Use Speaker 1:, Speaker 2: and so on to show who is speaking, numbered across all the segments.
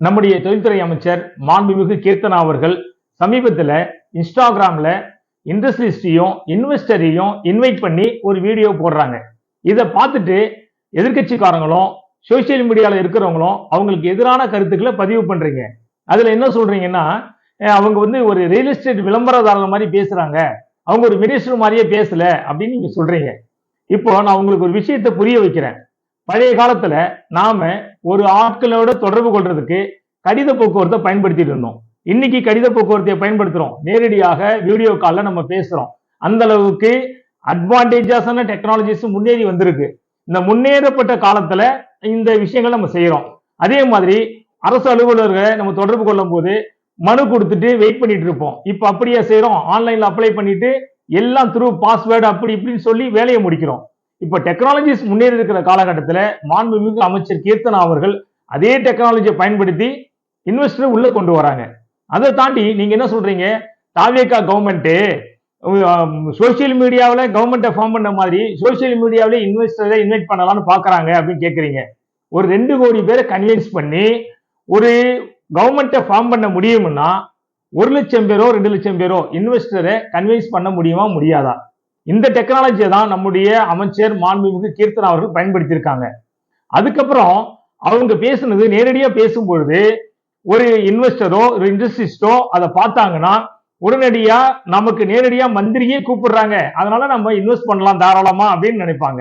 Speaker 1: நம்முடைய தொழில்துறை அமைச்சர் மாண்புமிகு கீர்த்தனா அவர்கள் சமீபத்தில் இன்ஸ்டாகிராம்ல இண்டஸ்ட்ரியலிஸ்டையும் இன்வெஸ்டரையும் இன்வைட் பண்ணி ஒரு வீடியோ போடுறாங்க. இதை பார்த்துட்டு எதிர்கட்சிக்காரங்களும் சோசியல் மீடியாவில் இருக்கிறவங்களும் அவங்களுக்கு எதிரான கருத்துக்களை பதிவு பண்றீங்க. அதுல என்ன சொல்றீங்கன்னா, அவங்க ஒரு ரியல் எஸ்டேட் விளம்பரதாரர் மாதிரி பேசுறாங்க, அவங்க ஒரு மினிஸ்டர் மாதிரியே பேசல அப்படின்னு நீங்க சொல்றீங்க. இப்போ நான் உங்களுக்கு ஒரு விஷயத்தை புரிய வைக்கிறேன். பழைய காலத்துல நாம ஒரு ஆட்களோட தொடர்பு கொள்றதுக்கு கடித போக்குவரத்தை பயன்படுத்திட்டு இருந்தோம். இன்னைக்கு கடித போக்குவரத்தை பயன்படுத்துறோம். நேரடியாக வீடியோ கால்ல நம்ம பேசுறோம். அந்த அளவுக்கு அட்வான்டேஜான டெக்னாலஜிஸ் முன்னேறி வந்திருக்கு. இந்த முன்னேறப்பட்ட காலத்துல இந்த விஷயங்கள் நம்ம செய்யறோம். அதே மாதிரி அரசு அலுவலர்களை நம்ம தொடர்பு கொள்ளும் போது மனு கொடுத்துட்டு வெயிட் பண்ணிட்டு இருப்போம். இப்ப அப்படியே செய்யறோம். ஆன்லைன்ல அப்ளை பண்ணிட்டு எல்லாம் த்ரூ பாஸ்வேர்டு அப்படி இப்படின்னு சொல்லி வேலையை முடிக்கிறோம். இப்ப டெக்னாலஜிஸ் முன்னேறி இருக்கிற காலகட்டத்தில் மாண்புமிகு அமைச்சர் கீர்த்தனா அவர்கள் அதே டெக்னாலஜியை பயன்படுத்தி இன்வெஸ்டர் உள்ள கொண்டு வராங்க. அதை தாண்டி நீங்க என்ன சொல்றீங்க, தாவேகா கவர்மெண்ட் சோசியல் மீடியாவில கவர்மெண்ட்டை ஃபார்ம் பண்ண மாதிரி சோசியல் மீடியாவில இன்வெஸ்டரை இன்வைட் பண்ணலாம்னு பாக்குறாங்க அப்படின்னு கேக்குறீங்க. ஒரு 2 கோடி பேரை கன்வின்ஸ் பண்ணி ஒரு கவர்மெண்ட்டை ஃபார்ம் பண்ண முடியும்னா 1 லட்சம் பேரோ 2 லட்சம் பேரோ இன்வெஸ்டரை கன்வின்ஸ் பண்ண முடியுமா முடியாதா? இந்த டெக்னாலஜியை தான் நம்முடைய அமைச்சர் மாண்புமிகு கீர்த்தனா அவர்கள் பயன்படுத்தியிருக்காங்க. அதுக்கப்புறம் அவங்க பேசுனது நேரடியா பேசும்பொழுது ஒரு இன்வெஸ்டரோ ஒரு இண்டஸ்ட்ரிஸ்டோ அதை பார்த்தாங்கன்னா உடனடியா நமக்கு நேரடியா மந்திரியே கூப்பிடுறாங்க, அதனால நம்ம இன்வெஸ்ட் பண்ணலாம் தாராளமா அப்படின்னு நினைப்பாங்க.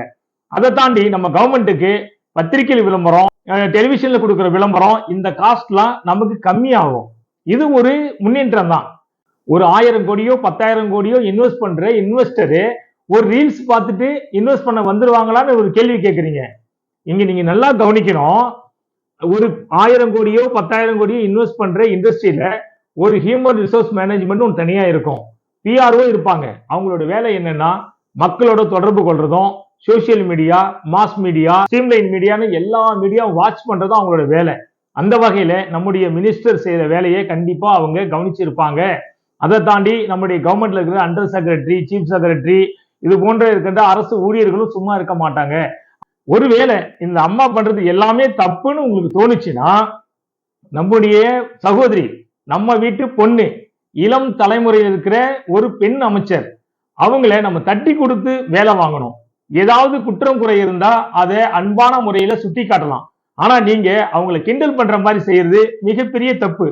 Speaker 1: அதை தாண்டி நம்ம கவர்மெண்ட்டுக்கு பத்திரிகை விளம்பரம், டெலிவிஷன்ல கொடுக்கிற விளம்பரம், இந்த காஸ்ட்லாம் நமக்கு கம்மியாகும். இது ஒரு முன்னேற்றம் தான். ஒரு 1000 கோடியோ 10,000 கோடியோ இன்வெஸ்ட் பண்ற இன்வெஸ்டரு ஒரு ரீல்ஸ் பார்த்துட்டு இன்வெஸ்ட் பண்ண வந்துருவாங்களான்னு ஒரு கேள்வி கேட்கறீங்க. இங்க நீங்க நல்லா கவனிக்கணும். ஒரு 1000 கோடியோ 10,000 கோடியோ இன்வெஸ்ட் பண்ற இண்டஸ்ட்ரியில ஒரு ஹியூமன் ரிசோர்ஸ் மேனேஜ்மெண்ட் ஒன்று தனியா இருக்கும். பிஆர்ஓ இருப்பாங்க. அவங்களோட வேலை என்னன்னா மக்களோட தொடர்பு கொள்றதும், social media, mass media, streamline மீடியான்னு எல்லா மீடியாவும் வாட்ச் பண்றதும் அவங்களோட வேலை. அந்த வகையில நம்முடைய மினிஸ்டர் செய்யற வேலையை கண்டிப்பா அவங்க கவனிச்சிருப்பாங்க. அதை தாண்டி நம்முடைய கவர்மெண்ட்ல இருக்கிற அண்டர் செக்ரட்டரி, சீஃப் செக்ரட்டரி, இது போன்ற இருக்கின்ற அரசு ஊழியர்களும் சும்மா இருக்க மாட்டாங்க. ஒருவேளை இந்த அம்மா பண்றது எல்லாமே தப்புன்னு உங்களுக்கு தோணுச்சுன்னா, நம்முடைய சகோதரி, நம்ம வீட்டு பொண்ணு, இளம் தலைமுறையில் இருக்கிற ஒரு பெண் அமைச்சர், அவங்கள நம்ம தட்டி கொடுத்து வேலை வாங்கணும். ஏதாவது குற்றம் குறை இருந்தா அதை அன்பான முறையில சுட்டி காட்டலாம். ஆனா நீங்க அவங்களை கிண்டல் பண்ற மாதிரி செய்யறது மிகப்பெரிய தப்பு.